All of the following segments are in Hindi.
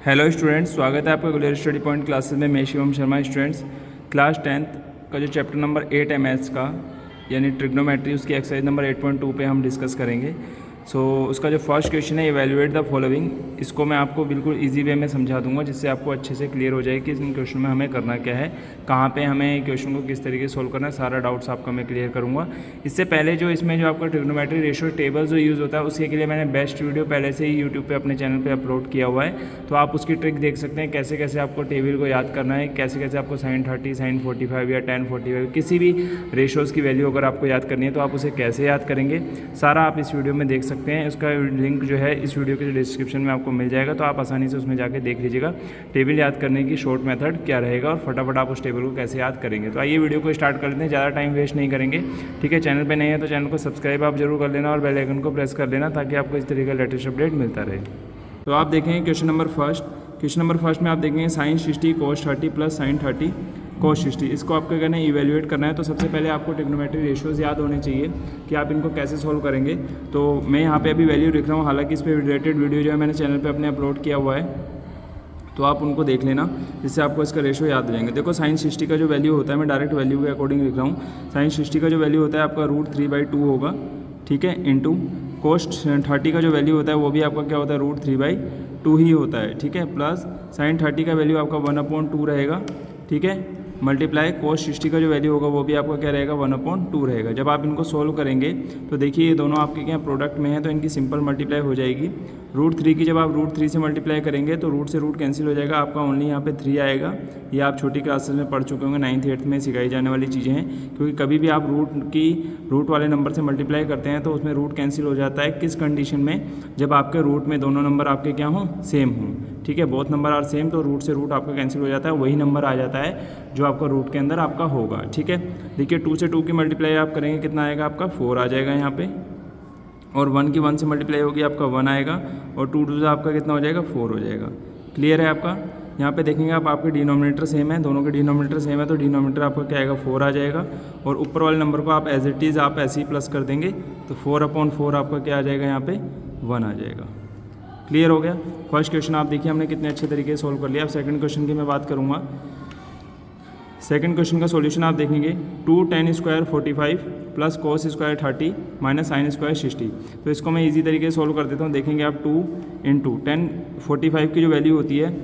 हेलो स्टूडेंट्स, स्वागत है आपका गुलेर स्टडी पॉइंट क्लासेस में। मैं Shivam Sharma. Students, class 10th का जो चैप्टर नंबर 8 है मैथ्स का, यानी ट्रिग्नोमेट्री, उसकी एक्सरसाइज नंबर 8.2 पे हम डिस्कस करेंगे। उसका जो फर्स्ट क्वेश्चन है, इवैल्यूएट द फॉलोइंग, इसको मैं आपको बिल्कुल इजी वे में समझा दूंगा, जिससे आपको अच्छे से क्लियर हो जाए कि इन क्वेश्चन में हमें करना क्या है, कहाँ पे हमें क्वेश्चन को किस तरीके से सोल्व करना है। सारा डाउट्स आपका मैं क्लियर करूँगा। इससे पहले जो इसमें जो आपका ट्रिग्नोमेट्री रेशियो टेबल जो यूज़ होता है, उसके लिए मैंने बेस्ट वीडियो पहले से ही यूट्यूब पर अपने चैनल पर अपलोड किया हुआ है, तो आप उसकी ट्रिक देख सकते हैं कैसे कैसे आपको टेबल को याद करना है, कैसे कैसे आपको sin 30, sin 45 या tan 45 किसी भी रेशोज़ की वैल्यू अगर आपको याद करनी है तो आप उसे कैसे याद करेंगे, सारा आप इस वीडियो में देख सकते हैं। उसका लिंक जो है इस वीडियो के डिस्क्रिप्शन में आपको मिल जाएगा, तो आप आसानी से उसमें जाके देख लीजिएगा टेबल याद करने की शॉर्ट मेथड क्या रहेगा और फटाफट आप उस टेबल को कैसे याद करेंगे। तो आइए वीडियो को स्टार्ट कर लेते हैं, ज़्यादा टाइम वेस्ट नहीं करेंगे। ठीक है, चैनल पे नहीं है तो चैनल को सब्सक्राइब आप जरूर कर लेना और बेल आइकन को प्रेस कर लेना, ताकि आपको इस तरीके का लेटेस्ट अपडेट मिलता रहे। तो आप देखेंगे क्वेश्चन नंबर फर्स्ट में आप देखेंगे sin 60 cos 30 plus sin 30 cos 60। इसको आपको कहना है इवेल्यूएट करना है। तो सबसे पहले आपको ट्रिग्नोमेट्री रेशियोज़ याद होने चाहिए कि आप इनको कैसे सोल्व करेंगे। तो मैं यहाँ पे अभी वैल्यू लिख रहा हूँ, हालांकि इस पर रिलेटेड वीडियो जो है मैंने चैनल पे अपने अपलोड किया हुआ है, तो आप उनको देख लेना, जिससे आपको इसका रेशियो याद हो जाएंगे। देखो sin 60 का जो वैल्यू होता है, मैं डायरेक्ट वैल्यू के अकॉर्डिंग लिख रहा हूँ। sin 60 का जो वैल्यू होता है आपका √3/2 होगा, ठीक है, इंटू cos 30 का जो वैल्यू होता है वो भी आपका क्या होता है, √3/2 ही होता है, ठीक है, प्लस sin 30 का वैल्यू आपका 1/2 रहेगा, ठीक है, मल्टीप्लाई cos 60 का जो वैल्यू होगा वो भी आपका क्या रहेगा, 1/2 रहेगा। जब आप इनको सोल्व करेंगे तो देखिए ये दोनों आपके क्या प्रोडक्ट में है, तो इनकी सिंपल मल्टीप्लाई हो जाएगी। √3 की जब आप √3 से मल्टीप्लाई करेंगे तो रूट से रूट कैंसिल हो जाएगा, आपका ओनली यहाँ पे 3 आएगा। ये आप छोटी क्लासेस में पढ़ चुके होंगे, 9th 8th में सिखाई जाने वाली चीज़ें हैं, क्योंकि कभी भी आप रूट वाले नंबर से मल्टीप्लाई करते हैं तो उसमें रूट कैंसिल हो जाता है। किस कंडीशन में, जब आपके रूट में दोनों नंबर आपके क्या हों, सेम हों, ठीक है, बोथ नंबर आर सेम, तो रूट से रूट आपका कैंसिल हो जाता है, वही नंबर आ जाता है जो आपका रूट के अंदर आपका होगा, ठीक है। देखिए 2 से 2 की मल्टीप्लाई आप करेंगे, कितना आएगा आपका 4 आ जाएगा यहाँ पे, और 1 की 1 से मल्टीप्लाई होगी आपका 1 आएगा, और 2 2 से आपका कितना हो जाएगा, 4 हो जाएगा। क्लियर है आपका। यहाँ पे देखेंगे आप, आपके डिनोमिनेटर सेम है, दोनों के डिनोमिनेटर सेम है, तो डिनोमिनेटर आपका क्या आएगा, 4 आ जाएगा, और ऊपर वाले नंबर को आप एज इट इज़ आप ऐसे ही प्लस कर देंगे, तो 4/4 आपका क्या आ जाएगा, यहाँ पे 1 आ जाएगा। क्लियर हो गया। फर्स्ट क्वेश्चन आप देखिए हमने कितने अच्छे तरीके से सोल्व कर लिया। अब सेकंड क्वेश्चन की मैं बात करूँगा। सेकंड क्वेश्चन का सॉल्यूशन आप देखेंगे, 2 tan square 45 plus cos square 30 minus sin square 60। तो इसको मैं इजी तरीके से सोल्व कर देता हूँ। देखेंगे आप 2 इंटू 10 45 की जो वैल्यू होती है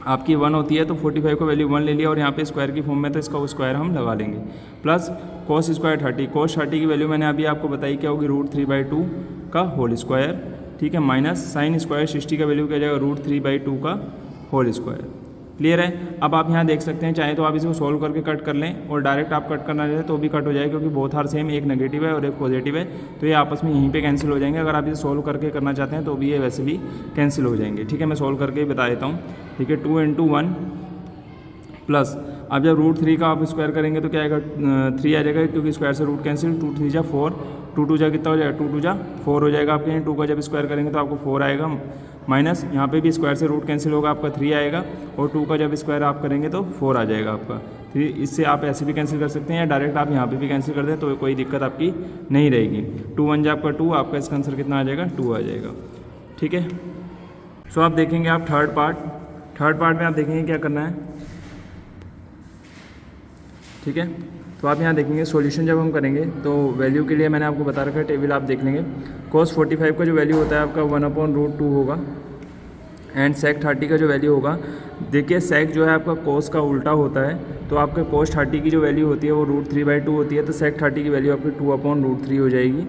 आपकी 1 होती है, तो 45 का वैल्यू 1 ले लिया, और यहाँ पे स्क्वायर की फॉर्म में, तो इसका स्क्वायर हम लगा लेंगे, प्लस cos स्क्वायर 30। cos 30 की वैल्यू मैंने अभी आपको बताई क्या होगी, √3/2 का होल स्क्वायर, ठीक है, माइनस sin स्क्वायर 60 का वैल्यू क्या जाएगा, √3/2 का होल स्क्वायर। क्लियर है। अब आप यहाँ देख सकते हैं, चाहे तो आप इसको सोल्व करके कट कर लें, और डायरेक्ट आप कट करना चाहें तो भी कट हो जाएगा, क्योंकि बोथ आर सेम, एक नेगेटिव है और एक पॉजिटिव है, तो ये आपस में यहीं पे कैंसिल हो जाएंगे। अगर आप इसे सोल्व करके करना चाहते हैं तो भी ये वैसे भी कैंसिल हो जाएंगे, ठीक है। मैं सोल्व करके ही बता देता हूँ। ठीक है, 2 × 1 प्लस, अब जब √3 का आप स्क्वायर करेंगे तो क्या आएगा, 3 आ जाएगा, क्योंकि स्क्वायर से रूट कैंसिल, 2 3 जा 4, 2 2 जा कितना हो जाएगा, 2 2 जा 4 हो जाएगा आपके यहाँ। 2 का जब स्क्वायर करेंगे तो आपको 4 आएगा, माइनस यहाँ पे भी स्क्वायर से रूट कैंसिल होगा, आपका 3 आएगा, और 2 का जब स्क्वायर आप करेंगे तो 4 आ जाएगा आपका। फिर इससे आप ऐसे भी कैंसिल कर सकते हैं, या डायरेक्ट आप यहाँ पे भी कैंसिल कर दें, तो कोई दिक्कत आपकी नहीं रहेगी। 2 1 जा आपका 2, आपका इसका आंसर कितना आ जाएगा, 2 आ जाएगा, ठीक है। सो आप देखेंगे आप थर्ड पार्ट में आप देखेंगे क्या करना है, ठीक है। तो आप यहाँ देखेंगे सॉल्यूशन जब हम करेंगे तो वैल्यू के लिए मैंने आपको बता रखा है, टेबल आप देख लेंगे। cos 45 का जो वैल्यू होता है आपका 1/√2 होगा, एंड sec 30 का जो वैल्यू होगा, देखिए sec जो है आपका cos का उल्टा होता है, तो आपका cos 30 की जो वैल्यू होती है वो √3/2 होती है, तो sec 30 की वैल्यू आपकी 2/√3 हो जाएगी,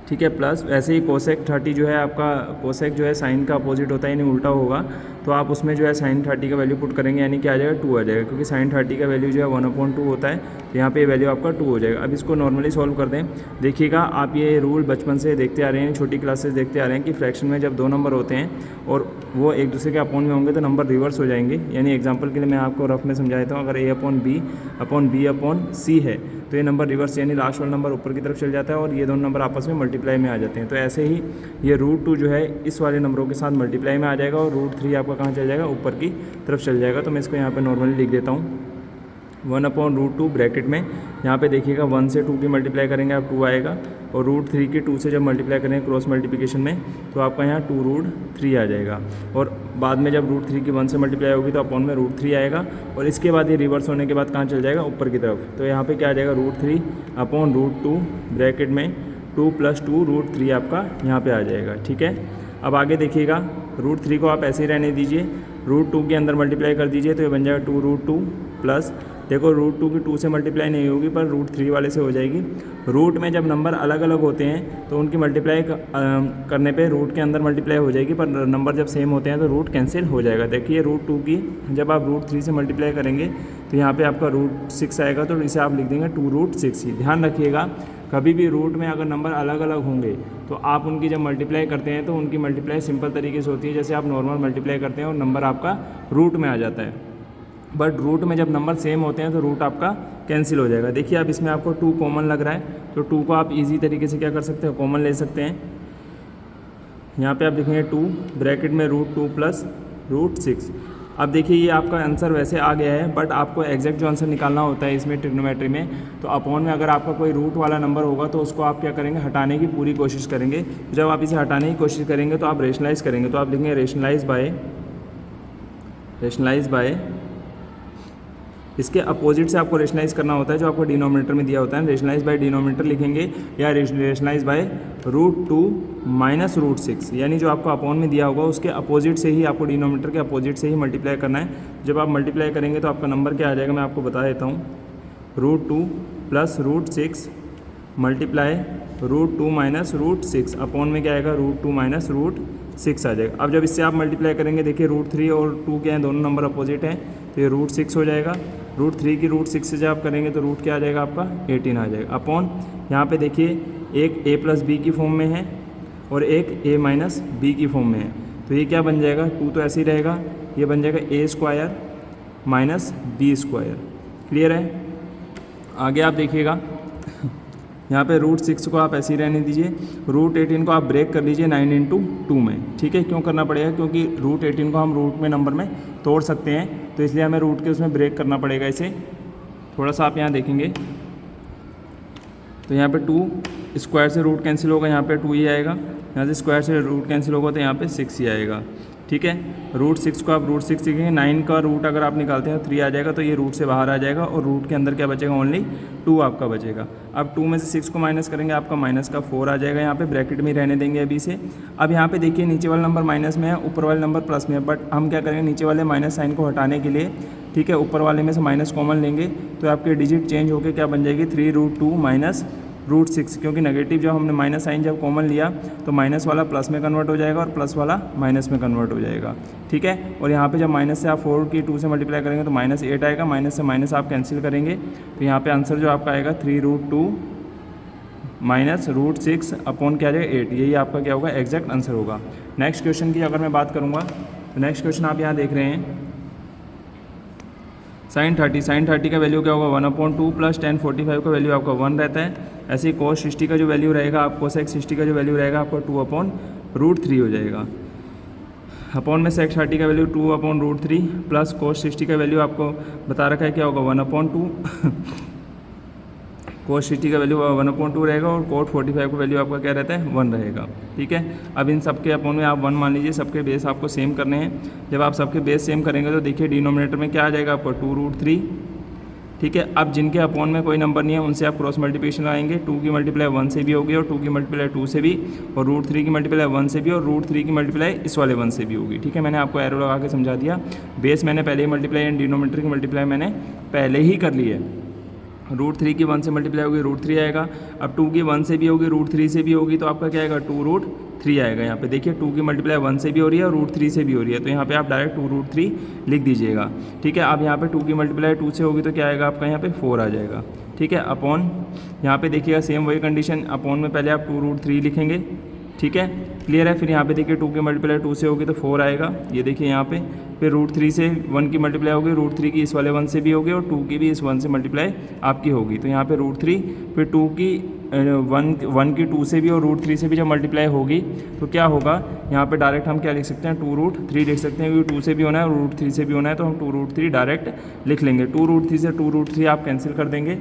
ठीक है। प्लस वैसे ही cosec 30 जो है आपका, cosec जो है साइन का अपोजिट होता है, यानी उल्टा होगा, तो आप उसमें जो है sin 30 का वैल्यू पुट करेंगे, यानी क्या आ जाएगा, 2 आ जाएगा, क्योंकि sin 30 का वैल्यू जो है 1/2 होता है, तो यहाँ पे वैल्यू आपका 2 हो जाएगा। अब इसको नॉर्मली सॉल्व कर दें। देखिएगा आप ये रूल बचपन से देखते आ रहे हैं, छोटी क्लासेस देखते आ रहे हैं कि फ्रैक्शन में जब 2 नंबर होते हैं और वो एक दूसरे के अपोन में होंगे तो नंबर रिवर्स हो जाएंगे। यानी एग्जांपल के लिए मैं आपको रफ में समझा देता हूँ, अगर a/b/c है तो ये नंबर रिवर्स, यानी लास्ट वाला नंबर ऊपर की तरफ चल जाता है, और ये दोनों नंबर आपस में मल्टीप्लाई में आ जाते हैं। तो ऐसे ही ये √2 जो है इस वाले नंबरों के साथ मल्टीप्लाई में आ जाएगा, और √3 आपका कहाँ चल जाएगा, ऊपर की तरफ चल जाएगा। तो मैं इसको यहाँ पे नॉर्मली लिख देता हूँ, 1/√2 ब्रैकेट में यहाँ पे देखिएगा 1 से 2 की मल्टीप्लाई करेंगे आप 2 आएगा, और √3 की 2 से जब मल्टीप्लाई करेंगे क्रॉस मल्टीप्लिकेशन में तो आपका यहाँ 2√3 आ जाएगा। और बाद में जब √3 की 1 से मल्टीप्लाई होगी तो अपॉन में √3 आएगा, और इसके बाद ये रिवर्स होने के बाद कहाँ चल जाएगा, ऊपर की तरफ। तो यहाँ पे क्या आ जाएगा, √3 अपॉन √2 ब्रैकेट में 2 + 2 √3 आपका यहाँ पे आ जाएगा। ठीक है, अब आगे देखिएगा, √3 को आप ऐसे ही रहने दीजिए, √2 के अंदर मल्टीप्लाई कर दीजिए तो ये बन जाएगा 2√2 प्लस, देखो √2 की 2 से मल्टीप्लाई नहीं होगी पर √3 वाले से हो जाएगी। रूट में जब नंबर अलग अलग होते हैं तो उनकी मल्टीप्लाई करने पे रूट के अंदर मल्टीप्लाई हो जाएगी, पर नंबर जब सेम होते हैं तो रूट कैंसिल हो जाएगा। देखिए √2 की जब आप √3 से मल्टीप्लाई करेंगे तो यहाँ पे आपका √6 आएगा, तो इसे आप लिख देंगे 2√6 ही। ध्यान रखिएगा, कभी भी रूट में अगर नंबर अलग अलग होंगे तो आप उनकी जब मल्टीप्लाई करते हैं तो उनकी मल्टीप्लाई सिंपल तरीके से होती है, जैसे आप नॉर्मल मल्टीप्लाई करते हैं और नंबर आपका रूट में आ जाता है। बट रूट में जब नंबर सेम होते हैं तो रूट आपका कैंसिल हो जाएगा। देखिए अब इसमें आपको 2 कॉमन लग रहा है, तो 2 को आप इजी तरीके से क्या कर सकते हैं, कॉमन ले सकते हैं। यहाँ पे आप देखेंगे 2 ब्रैकेट में √2 प्लस √6। अब देखिए ये आपका आंसर वैसे आ गया है, बट आपको एग्जैक्ट जो आंसर निकालना होता है इसमें ट्रिग्नोमेट्री में, तो अपॉन में अगर आपका कोई रूट वाला नंबर होगा तो उसको आप क्या करेंगे, हटाने की पूरी कोशिश करेंगे। जब आप इसे हटाने की कोशिश करेंगे तो आप रेशनलाइज करेंगे, तो आप लिखेंगे रेशनलाइज बाय इसके अपोजिट से आपको रेशनलाइज करना होता है, जो आपको डिनोमिनेटर में दिया होता है। रेशनलाइज बाय डिनोमिनेटर लिखेंगे या रेशनलाइज बाय √2 माइनस √6, यानी जो आपको अपॉन में दिया होगा उसके अपोजिट से ही, आपको डिनोमिनेटर के अपोजिट से ही मल्टीप्लाई करना है। जब आप मल्टीप्लाई करेंगे तो आपका नंबर क्या आ जाएगा, मैं आपको बता देता हूँ। √2 प्लस √6 मल्टीप्लाई √2 माइनस √6 अपॉन में क्या आएगा, √2 माइनस √6 आ जाएगा। अब जब इससे आप मल्टीप्लाई करेंगे, देखिए √3 और 2 क्या हैं, दोनों नंबर अपोजिट हैं, तो ये √6 हो जाएगा। √3 की √6 से जब आप करेंगे तो रूट क्या आ जाएगा आपका 18 आ जाएगा। अपॉन यहाँ पे देखिए एक a + b की फॉर्म में है और एक a - b की फॉर्म में है, तो ये क्या बन जाएगा, 2 तो ऐसे ही रहेगा, ये बन जाएगा a² माइनस b²। क्लियर है। आगे आप देखिएगा यहाँ पे √6 को आप ऐसे ही रहने दीजिए, √18 को आप ब्रेक कर लीजिए 9 × 2 में। ठीक है, क्यों करना पड़ेगा, क्योंकि √18 को हम रूट में नंबर में तोड़ सकते हैं, तो इसलिए हमें रूट के उसमें ब्रेक करना पड़ेगा इसे। थोड़ा सा आप यहाँ देखेंगे तो यहाँ पे 2 स्क्वायर से रूट कैंसिल होगा, यहाँ पे 2 ही आएगा, यहाँ से स्क्वायर से रूट कैंसिल होगा तो यहाँ पे 6 ही आएगा। ठीक है, √6 को आप √6 लिखेंगे, 9 का रूट अगर आप निकालते हैं 3 आ जाएगा, तो ये रूट से बाहर आ जाएगा और रूट के अंदर क्या बचेगा, ओनली 2 आपका बचेगा। अब 2 में से 6 को माइनस करेंगे, आपका माइनस का 4 आ जाएगा, यहाँ पे ब्रैकेट में रहने देंगे अभी से। अब यहाँ पे देखिए नीचे वाला नंबर माइनस में है, ऊपर वाले नंबर प्लस में है, बट हम क्या करेंगे, नीचे वाले माइनस साइन को हटाने के लिए, ठीक है, ऊपर वाले में से माइनस कॉमन लेंगे, तो आपके डिजिट चेंज होकर क्या बन जाएगी, 3√2 माइनस √6, क्योंकि नेगेटिव जब हमने माइनस साइन जब कॉमन लिया तो माइनस वाला प्लस में कन्वर्ट हो जाएगा और प्लस वाला माइनस में कन्वर्ट हो जाएगा। ठीक है, और यहाँ पे जब माइनस से आप 4 की 2 से मल्टीप्लाई करेंगे तो -8 आएगा, माइनस से माइनस आप कैंसिल करेंगे, तो यहाँ पे आंसर जो आपका आएगा 3√2 माइनस √6 अपॉन क्या आ जाएगा 8, यही आपका क्या होगा, एग्जैक्ट आंसर होगा। नेक्स्ट क्वेश्चन की अगर मैं बात करूँगा तो नेक्स्ट क्वेश्चन आप यहाँ देख रहे हैं sin 30 का वैल्यू क्या होगा, 1/2 प्लस tan 45 का वैल्यू आपका 1 रहता है। ऐसे ही cos 60 का जो वैल्यू रहेगा, आप cosec 60 का जो वैल्यू रहेगा आपका 2/√3 हो जाएगा। अपॉन में sec 30 का वैल्यू 2/√3 प्लस cos 60 का वैल्यू आपको बता रखा है क्या होगा, 1/2 cos 60 का वैल्यू 1/2 रहेगा और cot 45 का वैल्यू आपका क्या रहता है, 1 रहेगा। ठीक है, अब इन सबके अपॉन में आप 1 मान लीजिए, सबके बेस आपको सेम करने हैं। जब आप सबके बेस सेम करेंगे तो देखिए डिनोमिनेटर में क्या आ जाएगा आपको 2√3। ठीक है, अब जिनके अपॉन में कोई नंबर नहीं है उनसे आप क्रॉस मल्टीप्लिकेशन लगाएंगे, 2 की मल्टीप्लाई 1 से भी होगी और 2 की मल्टीप्लाई 2 से भी, और √3 की मल्टीप्लाई 1 से भी, और √3 की मल्टीप्लाई इस वाले 1 से भी होगी। ठीक है, मैंने आपको एरो लगा के समझा दिया। बेस मैंने पहले ही मल्टीप्लाई एंड डिनोमिनेटर की मल्टीप्लाई मैंने पहले ही कर ली है। √3 की 1 से मल्टीप्लाई होगी, √3 आएगा। अब 2 की 1 से भी होगी, √3 से भी होगी, तो आपका क्या आएगा, 2√3 आएगा। यहाँ पे देखिए 2 की मल्टीप्लाई 1 से भी हो रही है और √3 से भी हो रही है, तो यहाँ पे आप डायरेक्ट 2√3 लिख दीजिएगा। ठीक है, अब यहाँ पे 2 की मल्टीप्लाई 2 से होगी तो क्या आएगा आपका, यहाँ पे 4 आ जाएगा। ठीक है, अपॉन यहाँ पे देखिएगा सेम वही कंडीशन, अपॉन में पहले आप 2√3 लिखेंगे। ठीक है, क्लियर है। फिर यहाँ पे देखिए 2 की मल्टीप्लाई 2 से होगी तो 4 आएगा, ये देखिए यहाँ पे। फिर √3 से 1 की मल्टीप्लाई होगी, √3 की इस वाले 1 से भी होगी और 2 की भी इस 1 से मल्टीप्लाई आपकी होगी, तो यहाँ पे √3, फिर 2 की 1 की 2 से भी और √3 से भी जब मल्टीप्लाई होगी तो क्या होगा, यहाँ पे डायरेक्ट हम क्या लिख सकते हैं, 2√3 लिख सकते हैं, क्योंकि 2 से भी होना है और √3 से भी होना है, तो हम 2√3 डायरेक्ट लिख लेंगे। 2√3 से 2√3 आप कैंसिल कर देंगे,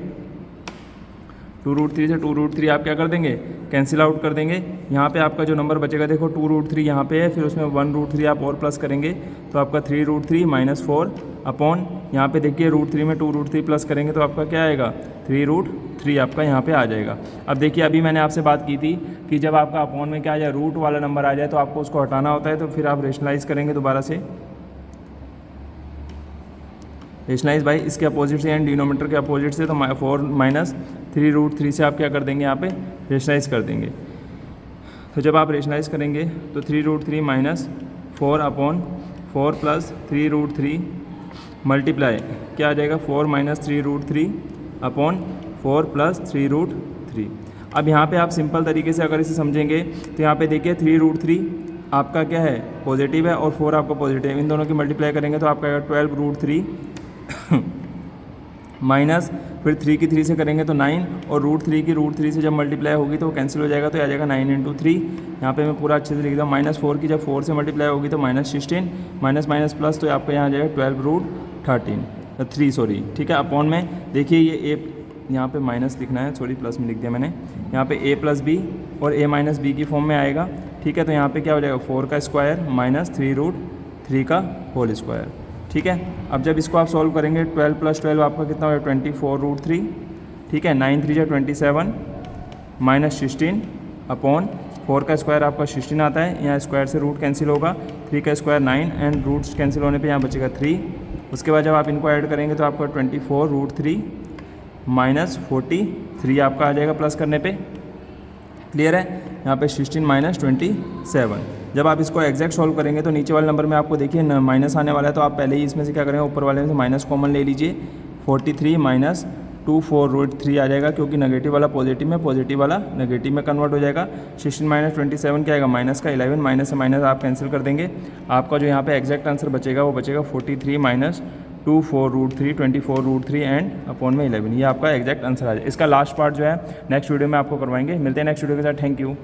2√3 से 2√3 आप क्या कर देंगे, कैंसिल आउट कर देंगे। यहाँ पे आपका जो नंबर बचेगा देखो 2√3 यहाँ पे है, फिर उसमें 1√3 आप और प्लस करेंगे तो आपका 3√3 माइनस 4 अपॉन यहाँ पे देखिए √3 में 2√3 प्लस करेंगे तो आपका क्या आएगा 3√3 आपका यहाँ पे आ जाएगा। अब देखिए अभी मैंने आपसे बात की थी कि जब आपका अपॉन में क्या आ जाए रूट वाला नंबर आ जाए तो आपको उसको हटाना होता है, तो फिर आप रेशनलाइज करेंगे दोबारा से, रेशनलाइज बाई इसके अपोजिट से एंड डिनोमीटर के अपोजिट से, तो 4 माइनस 3√3 से आप क्या कर देंगे यहाँ पे रेशनलाइज कर देंगे। तो जब आप रेशनलाइज करेंगे तो 3√3 माइनस 4 अपॉन 4 प्लस 3√3 मल्टीप्लाई क्या आ जाएगा 4 माइनस 3√3 अपॉन 4 प्लस 3√3। अब यहाँ पे आप सिंपल तरीके से अगर इसे समझेंगे तो यहाँ पे देखिए 3√3 आपका क्या है पॉजिटिव है और 4 आपका पॉजिटिव है, इन दोनों की मल्टीप्लाई करेंगे तो आपका 12√3 माइनस फिर 3 की 3 से करेंगे तो 9 और √3 की √3 से जब मल्टीप्लाई होगी तो वो कैंसिल हो जाएगा, तो आ जाएगा 9 × 3। यहाँ पे मैं पूरा अच्छे से लिख दूँ, -4 की जब 4 से मल्टीप्लाई होगी तो -16 माइनस माइनस प्लस, तो आपका यहाँ आ जाएगा 12√3 सॉरी, ठीक है। अपॉन में देखिए ये ए यहाँ पे माइनस लिखना है, सॉरी प्लस में लिख दिया मैंने, यहाँ पे a प्लस बी और a माइनस बी की फॉर्म में आएगा, ठीक है। तो यहाँ पे क्या हो जाएगा 4 का स्क्वायर माइनस 3√3 का होल स्क्वायर, ठीक है। अब जब इसको आप सॉल्व करेंगे 12 + 12 आपका कितना होगा 24√3, ठीक है। 9 × 3 = 27 माइनस 16 अपॉन 4 का स्क्वायर आपका 16 आता है, यहाँ स्क्वायर से रूट कैंसिल होगा, 3 का स्क्वायर 9 एंड रूट्स कैंसिल होने पे यहाँ बचेगा 3। उसके बाद जब आप इनको ऐड करेंगे तो आपका 24√3 माइनस 43 आपका आ जाएगा प्लस करने पे, क्लियर है। यहाँ पे 16 माइनस 27। जब आप इसको एग्जैक्ट सॉल्व करेंगे तो नीचे वाले नंबर में आपको देखिए माइनस आने वाला है, तो आप पहले ही इसमें से क्या करेंगे ऊपर वाले में से माइनस कॉमन ले लीजिए, 43 माइनस 24√3 आ जाएगा, क्योंकि नेगेटिव वाला पॉजिटिव में, पॉजिटिव वाला नेगेटिव में कन्वर्ट हो जाएगा। 16 माइनस 27 क्या आएगा माइनस का 11, माइनस से माइनस आप कैंसिल कर देंगे, आपका जो यहाँ पे एग्जैक्ट आंसर बचेगा वो बचेगा 43 माइनस 24√3 एंड अपॉन में 11, ये आपका एग्जैक्ट आंसर आ जाए। इसका लास्ट पार्ट जो है नेक्स्ट वीडियो में आपको करवाएंगे। मिलते हैं नेक्स्ट वीडियो के साथ, थैंक यू।